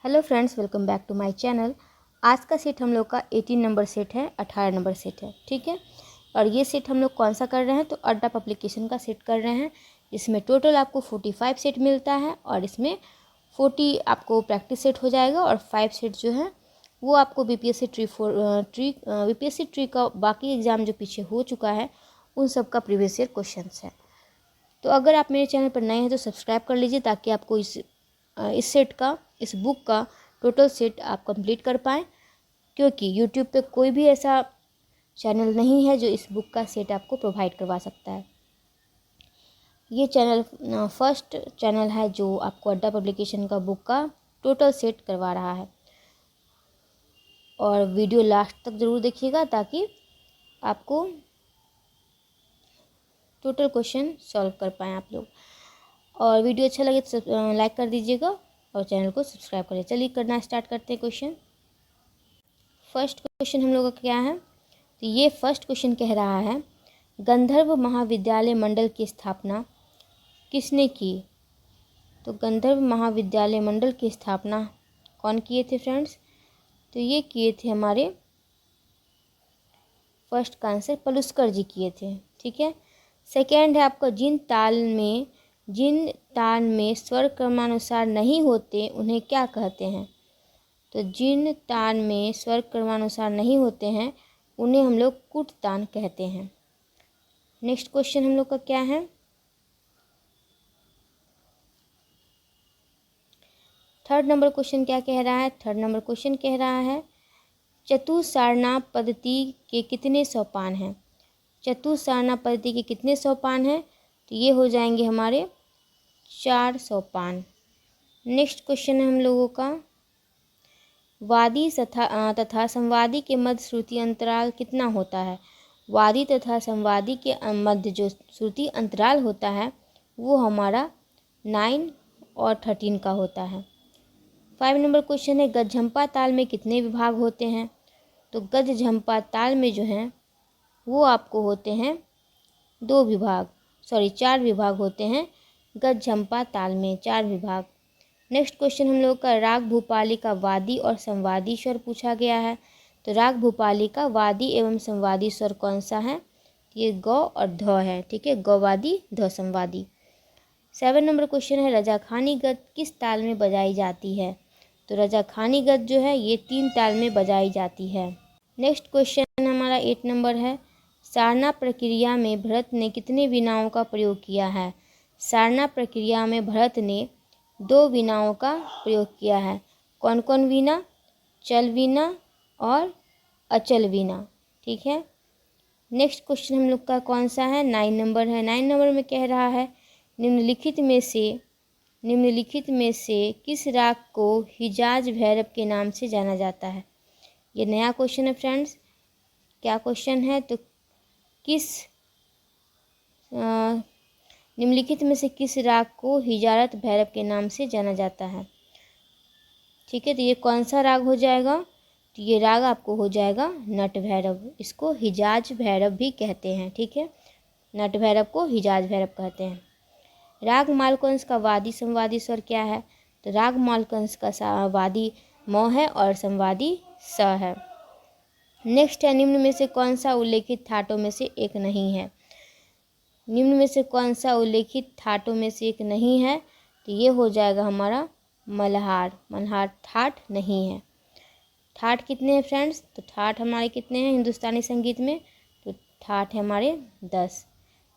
Hello friends, welcome back to my channel. आज का set हम लोग का 18 नंबर सेट है, 18 नंबर सेट है, ठीक है। और ये सेट हम लोग कौन सा कर रहे हैं, तो अड्डा पब्लिकेशन का सेट कर रहे हैं। इसमें टोटल आपको 45 सेट मिलता है और इसमें 40 आपको प्रैक्टिस सेट हो जाएगा और 5 सेट जो है वो आपको बीपीएससी ट्री का बाकी एग्ज़ाम जो पीछे हो चुका है उन सब का प्रीवियस ईयर क्वेश्चन है। तो अगर आप मेरे चैनल पर नए हैं तो सब्सक्राइब कर लीजिए ताकि आपको इस बुक का टोटल सेट आप कंप्लीट कर पाएँ, क्योंकि यूट्यूब पे कोई भी ऐसा चैनल नहीं है जो इस बुक का सेट आपको प्रोवाइड करवा सकता है। ये चैनल फर्स्ट चैनल है जो आपको अड्डा पब्लिकेशन का बुक का टोटल सेट करवा रहा है। और वीडियो लास्ट तक ज़रूर देखिएगा ताकि आपको टोटल क्वेश्चन सॉल्व कर पाएँ आप लोग। और वीडियो अच्छा लगे तो लाइक कर दीजिएगा और चैनल को सब्सक्राइब करिए। चलिए करना स्टार्ट करते हैं क्वेश्चन। फर्स्ट क्वेश्चन हम लोग का क्या है, तो ये फर्स्ट क्वेश्चन कह रहा है गंधर्व महाविद्यालय मंडल की स्थापना किसने की। तो गंधर्व महाविद्यालय मंडल की स्थापना कौन किए थे फ्रेंड्स, तो ये किए थे हमारे फर्स्ट का आंसर पलुस्कर जी किए थे, ठीक है। सेकेंड है आपका जिन ताल में स्वर क्रमानुसार नहीं होते उन्हें क्या कहते हैं। तो जिन ताल में स्वर क्रमानुसार नहीं होते हैं उन्हें हम लोग कुट तान कहते हैं। नेक्स्ट क्वेश्चन हम लोग का क्या है, थर्ड नंबर क्वेश्चन क्या कह रहा है। थर्ड नंबर क्वेश्चन कह रहा है चतुसारणा पद्धति के कितने सोपान हैं। चतुसारणा पद्धति के कितने सोपान हैं, तो ये हो जाएंगे हमारे 4 सोपान। नेक्स्ट क्वेश्चन है हम लोगों का वादी तथा संवादी के मध्य श्रुति अंतराल कितना होता है। वादी तथा संवादी के मध्य जो श्रुति अंतराल होता है वो हमारा 9 और 13 का होता है। 5 नंबर क्वेश्चन है गजझंपा ताल में कितने विभाग होते हैं। तो गजझंपा ताल में जो है वो आपको होते हैं 4 विभाग होते हैं। गजझंपा ताल में 4 विभाग। नेक्स्ट क्वेश्चन हम लोग का राग भूपाली का वादी और संवादी स्वर पूछा गया है। तो राग भूपाली का वादी एवं संवादी स्वर कौन सा है, ये ग और ध है, ठीक है। गवादी ध संवादी। 7 नंबर क्वेश्चन है रजाखानी गद किस ताल में बजाई जाती है। तो रजाखानी गद जो है ये 3 ताल में बजाई जाती है। नेक्स्ट क्वेश्चन हमारा 8 नंबर है सारना प्रक्रिया में भरत ने कितने वीणाओं का प्रयोग किया है। सारना प्रक्रिया में भरत ने 2 वीणाओं का प्रयोग किया है। कौन कौन वीणा, चल वीणा और अचल वीणा, ठीक है। नेक्स्ट क्वेश्चन हम लोग का कौन सा है, 9 नंबर है। 9 नंबर में कह रहा है निम्नलिखित में से किस राग को हिजाज भैरव के नाम से जाना जाता है। ये नया क्वेश्चन है फ्रेंड्स। क्या क्वेश्चन है, तो निम्नलिखित में से किस राग को हिजारत भैरव के नाम से जाना जाता है, ठीक है। तो ये कौन सा राग हो जाएगा, तो ये राग आपको हो जाएगा नट भैरव। इसको हिजाज भैरव भी कहते हैं, ठीक है। नट भैरव को हिजाज भैरव कहते हैं। राग मालकंस का वादी संवादी स्वर क्या है। तो राग मालकंस का वादी म है और संवादी स है। नेक्स्ट है निम्न में से कौन सा उल्लेखित ठाटों में से एक नहीं है। निम्न में से कौन सा उल्लेखित ठाटों में से एक नहीं है, तो ये हो जाएगा हमारा मल्हार। मल्हार ठाट नहीं है। ठाट कितने हैं फ्रेंड्स, तो ठाट हमारे कितने हैं हिंदुस्तानी संगीत में, तो ठाट है हमारे 10।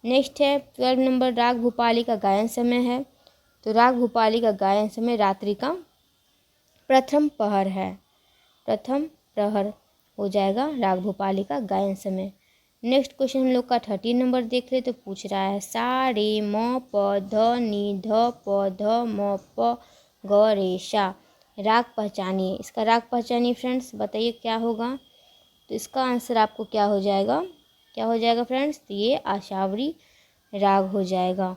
नेक्स्ट है 12 नंबर राग भूपाली का गायन समय है। तो राग भूपाली का गायन समय रात्रि का प्रथम पहर है। प्रथम प्रहर हो जाएगा राग भूपाली का गायन समय। नेक्स्ट क्वेश्चन हम लोग का 13 नंबर देख ले तो पूछ रहा है सा रे म प ध नि ध प ध म प ग रे सा राग पहचानिए। इसका राग पहचानिए फ्रेंड्स, बताइए क्या होगा। तो इसका आंसर आपको क्या हो जाएगा फ्रेंड्स, तो ये आशावरी राग हो जाएगा।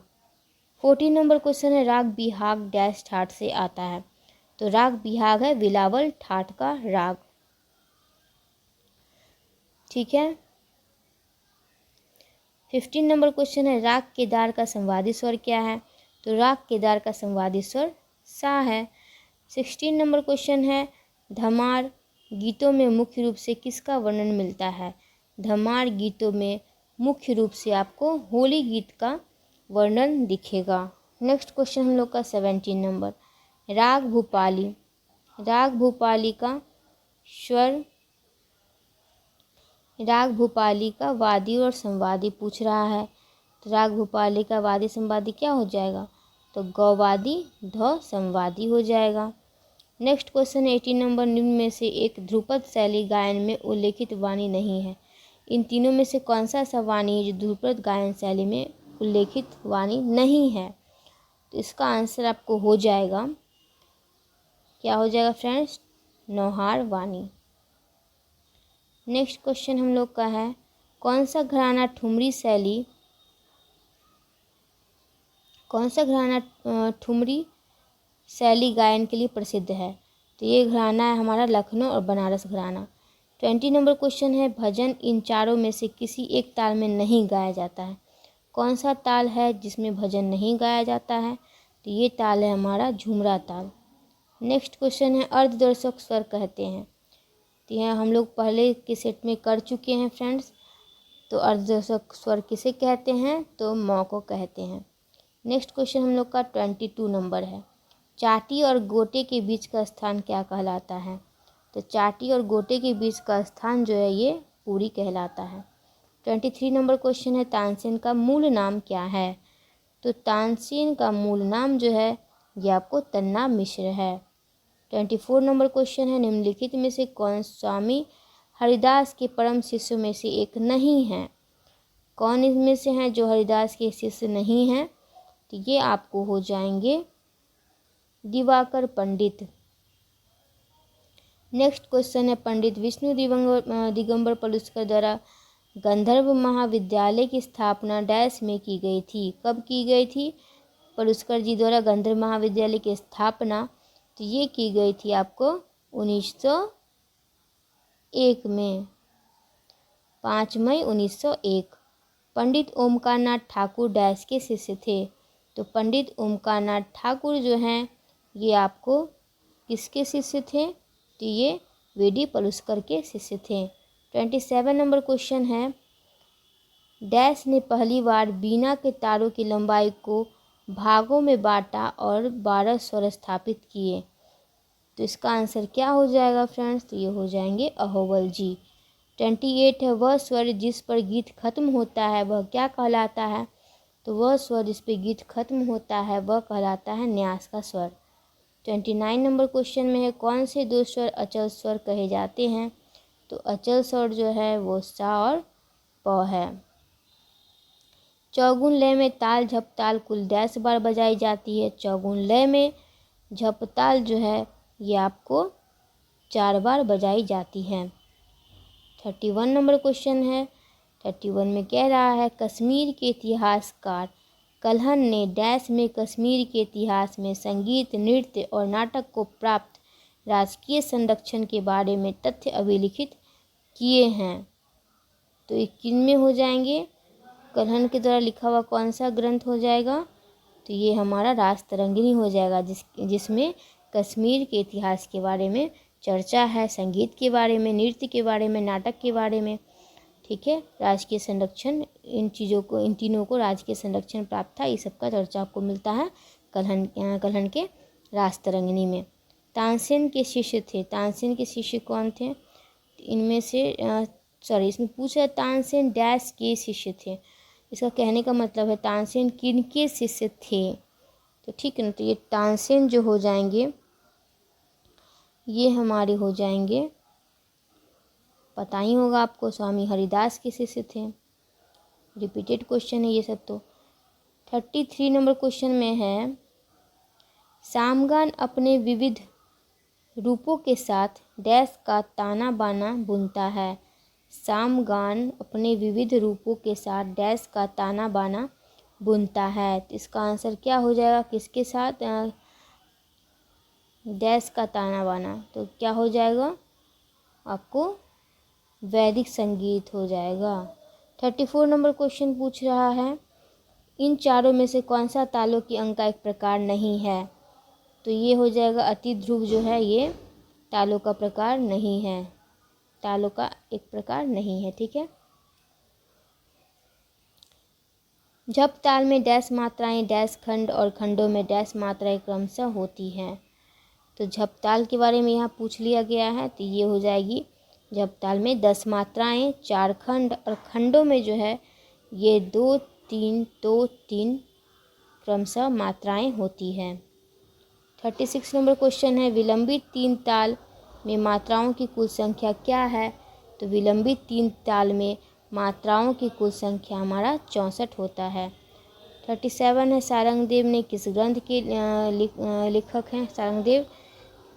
14 नंबर क्वेश्चन है राग बिहाग डैश ठाट से आता है। तो राग बिहाग है बिलावल ठाट का राग, ठीक है। 15 नंबर क्वेश्चन है राग केदार का संवादी स्वर क्या है। तो राग केदार का संवादी स्वर सा है। 16 नंबर क्वेश्चन है, धमार गीतों में मुख्य रूप से किसका वर्णन मिलता है? धमार गीतों में मुख्य रूप से आपको होली गीत का वर्णन दिखेगा। नेक्स्ट क्वेश्चन हम लोग का 17 नंबर, राग भूपाली। राग भूपाली का स्वर, राग भूपाली का वादी और संवादी पूछ रहा है। तो राग भूपाली का वादी संवादी क्या हो जाएगा? तो गौवादी ध संवादी हो जाएगा। नेक्स्ट क्वेश्चन 18 नंबर, निम्न में से एक ध्रुपद शैली गायन में उल्लेखित वाणी नहीं है। इन तीनों में से कौन सा ऐसा वाणी है जो ध्रुपद गायन शैली में उल्लेखित वाणी नहीं है? तो इसका आंसर आपको हो जाएगा, क्या हो जाएगा फ्रेंड्स? नौहार वाणी। नेक्स्ट क्वेश्चन हम लोग का है, कौन सा घराना ठुमरी शैली, कौन सा घराना ठुमरी शैली गायन के लिए प्रसिद्ध है? तो ये घराना है हमारा लखनऊ और बनारस घराना। 20 नंबर क्वेश्चन है, भजन इन चारों में से किसी एक ताल में नहीं गाया जाता है। कौन सा ताल है जिसमें भजन नहीं गाया जाता है? तो ये ताल है हमारा झुमरा ताल। नेक्स्ट क्वेश्चन है, अर्धदर्शक स्वर कहते हैं। तो यह हम लोग पहले के सेट में कर चुके हैं फ्रेंड्स। तो अर्धदर्शक स्वर किसे कहते हैं? तो मौ को कहते हैं। नेक्स्ट क्वेश्चन हम लोग का 22 नंबर है, चाटी और गोटे के बीच का स्थान क्या कहलाता है? तो चाटी और गोटे के बीच का स्थान जो है ये पूरी कहलाता है। 23 नंबर क्वेश्चन है, तानसेन का मूल नाम क्या है? तो तानसेन का मूल नाम जो है ये आपको तन्ना मिश्र है। 24 नंबर क्वेश्चन है, निम्नलिखित में से कौन स्वामी हरिदास के परम शिष्यों में से एक नहीं है? कौन इसमें से हैं जो हरिदास के शिष्य नहीं हैं? तो ये आपको हो जाएंगे दिवाकर पंडित। नेक्स्ट क्वेश्चन है, पंडित विष्णु दिगंबर पलुस्कर द्वारा गंधर्व महाविद्यालय की स्थापना डैश में की गई थी? कब की गई थी पलुस्कर जी द्वारा गंधर्व महाविद्यालय की स्थापना? तो ये की गई थी आपको 1901 में, 5 मई 1901। पंडित ओमकारनाथ ठाकुर डैश के शिष्य थे? तो पंडित ओमकारनाथ ठाकुर जो हैं ये आपको किसके शिष्य थे? तो ये वीडी पलुस्कर के शिष्य थे। 27 नंबर क्वेश्चन है, डैश ने पहली बार बीना के तारों की लंबाई को भागों में बांटा और 12 स्वर स्थापित किए? तो इसका आंसर क्या हो जाएगा फ्रेंड्स? तो ये हो जाएंगे अहोबल जी। 28 है, वह स्वर जिस पर गीत खत्म होता है वह क्या कहलाता है? तो वह स्वर जिस पर गीत खत्म होता है वह कहलाता है न्यास का स्वर। 29 नंबर क्वेश्चन में है, कौन से दो स्वर अचल स्वर कहे जाते हैं? तो अचल स्वर जो है वो सा और प है। चौगुन लय में ताल झपताल कुल डैश बार बजाई जाती है? चौगुन लय में झपताल जो है ये आपको 4 बार बजाई जाती है। 31 नंबर क्वेश्चन है, 31 में कह रहा है, कश्मीर के इतिहासकार कल्हन ने डैश में कश्मीर के इतिहास में संगीत, नृत्य और नाटक को प्राप्त राजकीय संरक्षण के बारे में तथ्य अभिलिखित किए हैं? तो ये किन में हो जाएंगे? कल्हन के द्वारा लिखा हुआ कौन सा ग्रंथ हो जाएगा? तो ये हमारा राजतरंगिणी हो जाएगा, जिसमें कश्मीर के इतिहास के बारे में चर्चा है, संगीत के बारे में, नृत्य के बारे में, नाटक के बारे में। ठीक है, राजकीय संरक्षण, इन चीज़ों को, इन तीनों को राजकीय संरक्षण प्राप्त था, ये सब का चर्चा आपको मिलता है कल्हन के राजतरंगिणी में। तानसेन के शिष्य थे, तानसेन के शिष्य कौन थे? इनमें से इसमें पूछा तानसेन डैश के शिष्य थे। इसका कहने का मतलब है तानसेन किन के शिष्य थे? तो ठीक है ना, तो ये तानसेन जो हो जाएंगे ये हमारे हो जाएंगे, पता ही होगा आपको, स्वामी हरिदास के शिष्य थे। रिपीटेड क्वेश्चन है ये सब। तो 33 नंबर क्वेश्चन में है, सामगान अपने विविध रूपों के साथ डैश का ताना बाना बुनता है? सामगान अपने विविध रूपों के साथ डैश का ताना बाना बुनता है? तो इसका आंसर क्या हो जाएगा? किसके साथ डैश का ताना बाना? तो क्या हो जाएगा आपको? वैदिक संगीत हो जाएगा। 34 नंबर क्वेश्चन पूछ रहा है, इन चारों में से कौन सा तालों की अंक का एक प्रकार नहीं है? तो ये हो जाएगा अति ध्रुव जो है ये तालों का प्रकार नहीं है, तालों का एक प्रकार नहीं है। ठीक है। झप ताल में डैश मात्राएं डैश खंड और खंडों में डैश मात्राएं क्रमशः होती हैं। तो झप ताल के बारे में यहाँ पूछ लिया गया है, तो ये हो जाएगी झप ताल में 10 मात्राएं 4 खंड और खंडों में जो है ये 2 3 क्रमशः मात्राएं होती हैं। 36 नंबर क्वेश्चन है विलंबित 3 ताल में मात्राओं की कुल संख्या क्या है। तो विलंबित 3 ताल में मात्राओं की कुल संख्या हमारा 64 होता है। 37 है सारंगदेव ने किस ग्रंथ के लेखक हैं। सारंगदेव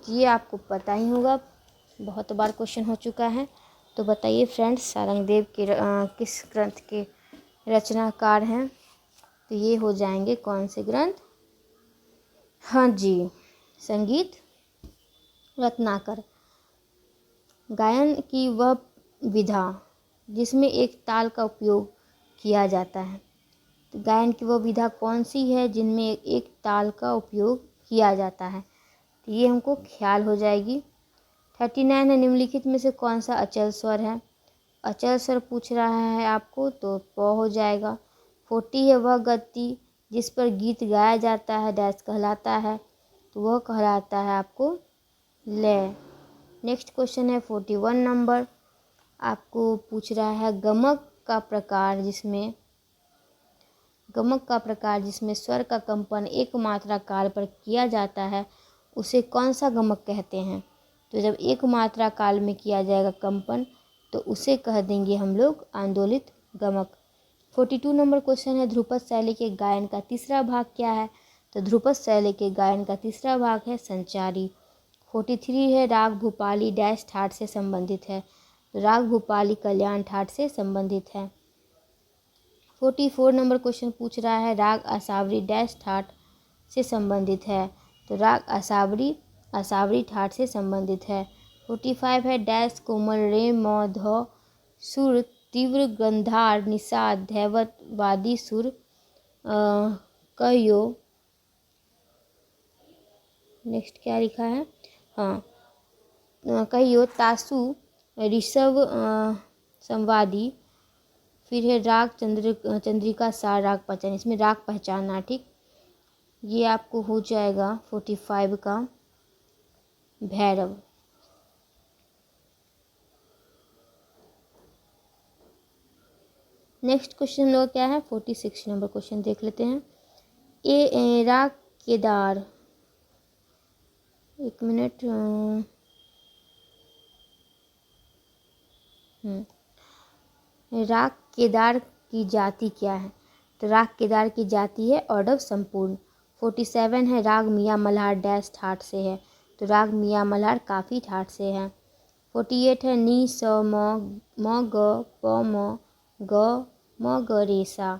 ये आपको पता ही होगा, बहुत बार क्वेश्चन हो चुका है। तो बताइए फ्रेंड्स सारंगदेव के किस ग्रंथ के रचनाकार हैं। तो ये हो जाएंगे कौन से ग्रंथ, हाँ जी, संगीत रत्नाकर। गायन की वह विधा जिसमें एक ताल का उपयोग किया जाता है। तो गायन की वह विधा कौन सी है जिनमें एक ताल का उपयोग किया जाता है। तो ये हमको ख्याल हो जाएगी। 39 है निम्नलिखित में से कौन सा अचल स्वर है। अचल स्वर पूछ रहा है आपको तो प हो जाएगा। 40 है वह गति जिस पर गीत गाया जाता है डैश कहलाता है। तो वह कहलाता है आपको लय। नेक्स्ट क्वेश्चन है 41 नंबर, आपको पूछ रहा है गमक का प्रकार जिसमें स्वर का कंपन एक मात्रा काल पर किया जाता है उसे कौन सा गमक कहते हैं। तो जब एक मात्रा काल में किया जाएगा कंपन तो उसे कह देंगे हम लोग आंदोलित गमक। 42 नंबर क्वेश्चन है ध्रुपद शैली के गायन का तीसरा भाग क्या है। तो ध्रुपद शैली के गायन का तीसरा भाग है संचारी। 43 है राग भूपाली डैश ठाट से संबंधित है। राग भूपाली कल्याण ठाट से संबंधित है। 44 नंबर क्वेश्चन पूछ रहा है राग असावरी डैश ठाट से संबंधित है। तो राग असावरी ठाट से संबंधित है। 45 है डैश कोमल रे म ध सुर तीव्र गंधार निषाद धैवत वादी सुर कहियो। नेक्स्ट क्या लिखा है, हाँ कहियो तासु ऋषभ संवादी। फिर है राग चंद्रिका सा राग पहचान, इसमें राग पहचानना। ठीक, ये आपको हो जाएगा 45 का भैरव। नेक्स्ट क्वेश्चन लोग क्या है 46 नंबर क्वेश्चन देख लेते हैं। ए राग केदार, एक मिनट, राग केदार की जाति क्या है। तो राग केदार की जाति है औडव संपूर्ण। 47 है राग मियाँ मल्हार डैश ठाट से है। तो राग मियाँ मल्हार काफ़ी ठाट से है। 48 है नी स म ग प म ग म ग रे सा।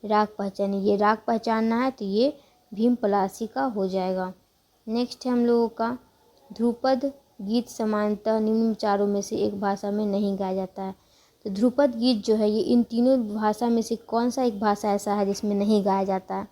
राग पहचान, ये राग पहचानना है तो ये भीम पलासी का हो जाएगा। नेक्स्ट है हम लोगों का ध्रुपद गीत सामान्यतः निम्न चारों में से एक भाषा में नहीं गाया जाता है। तो ध्रुपद गीत जो है ये इन तीनों भाषा में से कौन सा एक भाषा ऐसा है जिसमें नहीं गाया जाता है,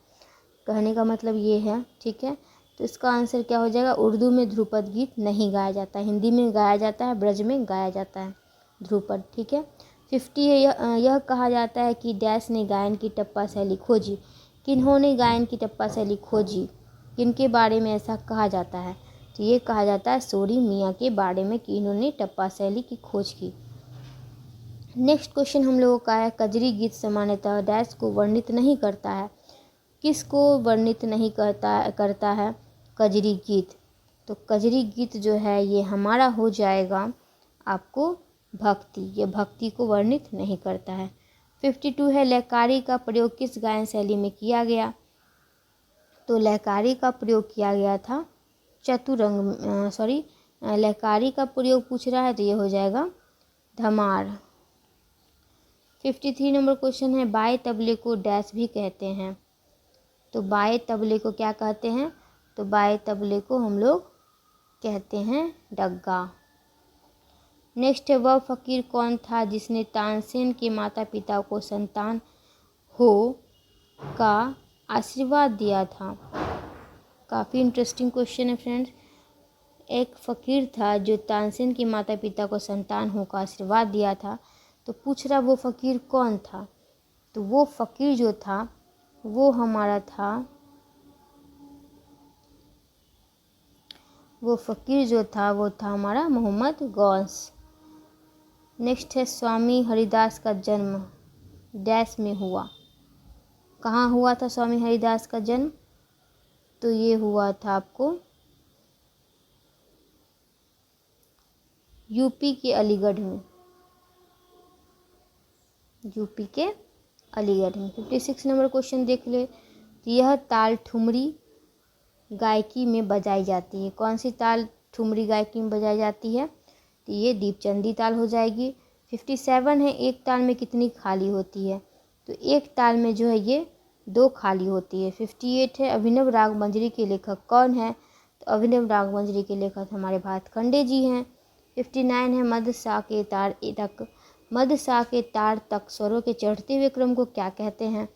कहने का मतलब ये है। ठीक है, तो इसका आंसर क्या हो जाएगा, उर्दू में ध्रुपद गीत नहीं गाया जाता है, हिंदी में गाया जाता है, ब्रज में गाया जाता है ध्रुपद। ठीक है। 50 है यह कहा जाता है कि डैश ने गायन की टप्पा शैली खोजी। किन्होंने गायन की टप्पा शैली खोजी, किनके बारे में ऐसा कहा जाता है। तो ये कहा जाता है सोरी मियाँ के बारे में कि इन्होंने टप्पा शैली की खोज की। नेक्स्ट क्वेश्चन हम लोगों का है कजरी गीत सामान्यतः डैश को वर्णित नहीं करता है। किसको वर्णित नहीं करता है कजरी गीत। तो कजरी गीत जो है ये हमारा हो जाएगा आपको भक्ति, ये भक्ति को वर्णित नहीं करता है। 52 है लयकारी का प्रयोग किस गायन शैली में किया गया। तो लयकारी का प्रयोग किया गया था लयकारी का प्रयोग पूछ रहा है तो ये हो जाएगा धमार। 53 नंबर क्वेश्चन है बाएं तबले को डैश भी कहते हैं। तो बाएं तबले को क्या कहते हैं। तो बाएं तबले को हम लोग कहते हैं डग्गा। नेक्स्ट है वह फकीर कौन था जिसने तानसेन के माता पिता को संतान हो का आशीर्वाद दिया था। काफ़ी इंटरेस्टिंग क्वेश्चन है फ्रेंड्स। एक फ़कीर था जो तानसेन के माता पिता को संतान होकर आशीर्वाद दिया था। तो पूछ रहा वो फ़कीर कौन था। तो वो फ़कीर जो था वो हमारा था, वो फ़कीर जो था वो था हमारा मोहम्मद गौस। नेक्स्ट है स्वामी हरिदास का जन्म डैश में हुआ। कहाँ हुआ था स्वामी हरिदास का जन्म। तो ये हुआ था आपको यूपी के अलीगढ़ में, यूपी के अलीगढ़ में। 56 नंबर क्वेश्चन देख ले। यह ताल ठुमरी गायकी में बजाई जाती है। कौन सी ताल ठुमरी गायकी में बजाई जाती है। तो ये दीपचंदी ताल हो जाएगी। 57 है एक ताल में कितनी खाली होती है। तो एक ताल में जो है ये 2 खाली होती है। 58 है अभिनव राग मंजरी के लेखक कौन है। तो अभिनव राग मंजरी के लेखक हमारे भातखंडे जी हैं। 59 है मध्य सा के तार तक, मध्य सा के तार तक स्वरों के चढ़ते हुए क्रम को क्या कहते हैं।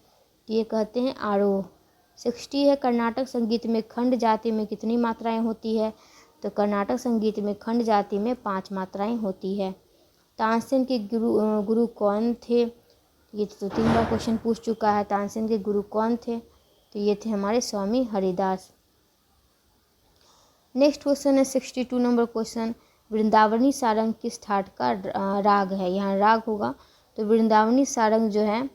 ये कहते हैं आरोह। 60 है कर्नाटक संगीत में खंड जाति में कितनी मात्राएं होती है। तो कर्नाटक संगीत में खंड जाति में 5 मात्राएं होती है। तानसेन के गुरु कौन थे। ये तो 3 बार क्वेश्चन पूछ चुका है। तानसेन के गुरु कौन थे। तो ये थे हमारे स्वामी हरिदास। नेक्स्ट क्वेश्चन है 62 नंबर क्वेश्चन। वृंदावनी सारंग किस ठाट का राग है। यहाँ राग होगा। तो वृंदावनी सारंग जो है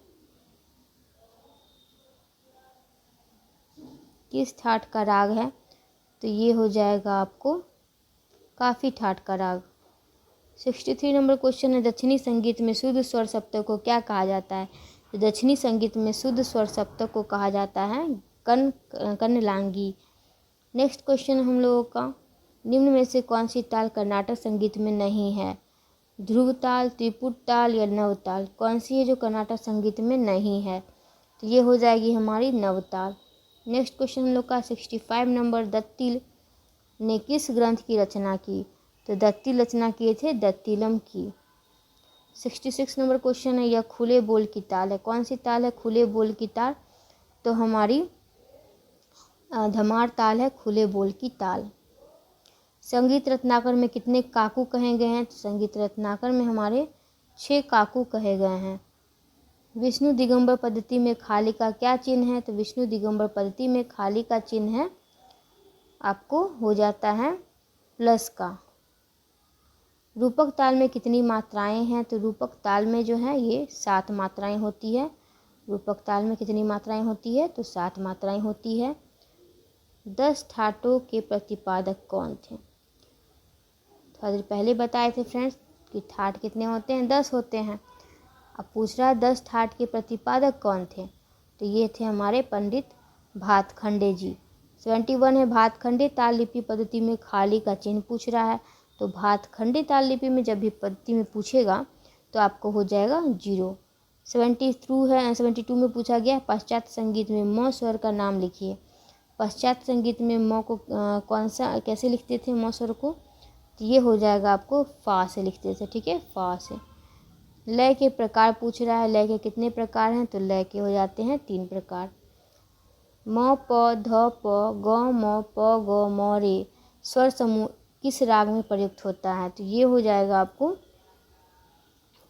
किस ठाट का राग है। तो ये हो जाएगा आपको काफ़ी ठाट का राग। 63 नंबर क्वेश्चन है दक्षिणी संगीत में शुद्ध स्वर सप्तक को क्या कहा जाता है। तो दक्षिणी संगीत में शुद्ध स्वर सप्तक को कहा जाता है कन्नलांगी। नेक्स्ट क्वेश्चन हम लोगों का निम्न में से कौन सी ताल कर्नाटक संगीत में नहीं है। ध्रुव ताल, त्रिपुट ताल या नवताल। कौन सी है जो कर्नाटक संगीत में नहीं है। तो ये हो जाएगी हमारी नवताल। नेक्स्ट क्वेश्चन हम लोग का 65 नंबर दत्तिल ने किस ग्रंथ की रचना की। तो दत्तिल रचना किए थे दत्तिलम की। 66 नंबर क्वेश्चन है यह खुले बोल की ताल है। कौन सी ताल है खुले बोल की ताल। तो हमारी धमार ताल है खुले बोल की ताल। संगीत रत्नाकर में कितने काकू कहे गए हैं। तो संगीत रत्नाकर में हमारे 6 काकू कहे गए हैं। विष्णु दिगंबर पद्धति में खाली का क्या चिन्ह है। तो विष्णु दिगंबर पद्धति में खाली का चिन्ह है आपको हो जाता है प्लस का। रूपक ताल में कितनी मात्राएं हैं। तो रूपक ताल में जो है ये 7 मात्राएं होती है। रूपक ताल में कितनी मात्राएं होती है। तो 7 मात्राएं होती है। 10 ठाटों के प्रतिपादक कौन थे। थोड़ा देर पहले बताए थे फ्रेंड्स कि ठाट कितने होते हैं 10 होते हैं। अब पूछ रहा है 10 ठाट के प्रतिपादक कौन थे। तो ये थे हमारे पंडित भातखंडे जी। 71 है भातखंडे ताल लिपि पद्धति में खाली का चिन्ह पूछ रहा है। तो भातखंडे ताल लिपि में जब भी पद्धति में पूछेगा तो आपको हो जाएगा 0। 72 में पूछा गया पश्चात संगीत में म स्वर का नाम लिखिए। पश्चात संगीत में म को कौन सा कैसे लिखते थे म स्वर को। तो ये हो जाएगा आपको फा से लिखते थे। ठीक है फा से। लय के प्रकार पूछ रहा है। लय के कितने प्रकार हैं। तो लय के हो जाते हैं 3 प्रकार। म प ध प ग म प ग म रे स्वर समूह किस राग में प्रयुक्त होता है। तो ये हो जाएगा आपको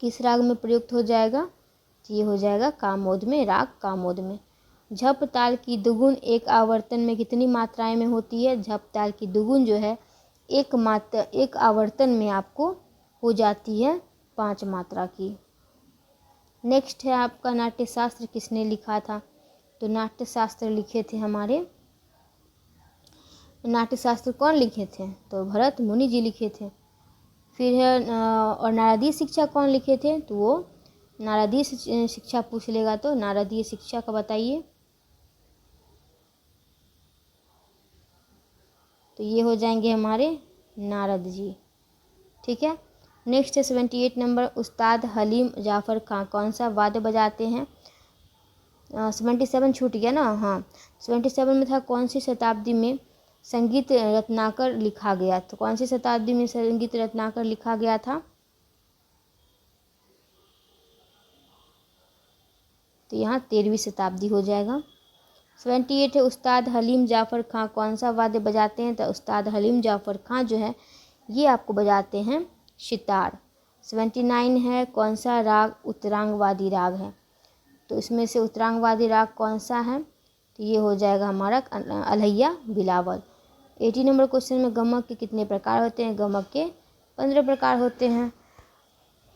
किस राग में प्रयुक्त हो जाएगा। तो ये हो जाएगा कामोद में, राग कामोद में। झप ताल की दुगुन एक आवर्तन में कितनी मात्राएं में होती है। झप ताल की दुगुन जो है एक आवर्तन में आपको हो जाती है 5 मात्रा की। नेक्स्ट है आपका नाट्यशास्त्र किसने लिखा था। तो नाट्यशास्त्र लिखे थे हमारे नाट्यशास्त्र कौन लिखे थे। तो भरत मुनि जी लिखे थे। फिर है और नारदीय शिक्षा कौन लिखे थे। तो वो नारदीय शिक्षा पूछ लेगा तो नारदीय शिक्षा का बताइए। तो ये हो जाएंगे हमारे नारद जी। ठीक है। नेक्स्ट है 78 नंबर उस्ताद हलीम जाफ़र खां कौन सा वाद्य बजाते हैं। 77 छूट गया ना। हाँ 77 में था कौन सी शताब्दी में संगीत रत्नाकर लिखा गया। तो कौन सी शताब्दी में संगीत रत्नाकर लिखा गया था। तो यहाँ 13वीं शताब्दी हो जाएगा। 78 है उस्ताद हलीम जाफ़र खां कौन सा वाद्य बजाते हैं? तो उस्ताद हलीम जाफ़र खां जो है ये आपको बजाते हैं सितार। 79 है कौन सा राग उत्तरांगवादी राग है? तो इसमें से उत्तरांगवादी राग कौन सा है? तो ये हो जाएगा हमारा अलहैया बिलावल। 80 नंबर क्वेश्चन में गमक के कितने प्रकार होते हैं? गमक के 15 प्रकार होते हैं।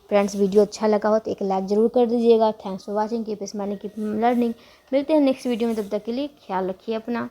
फ्रेंड्स, वीडियो अच्छा लगा हो तो एक लाइक ज़रूर कर दीजिएगा। Thanks for watching, keep smiling keep learning. मिलते हैं नेक्स्ट वीडियो में, तब तक के लिए ख्याल रखिए अपना।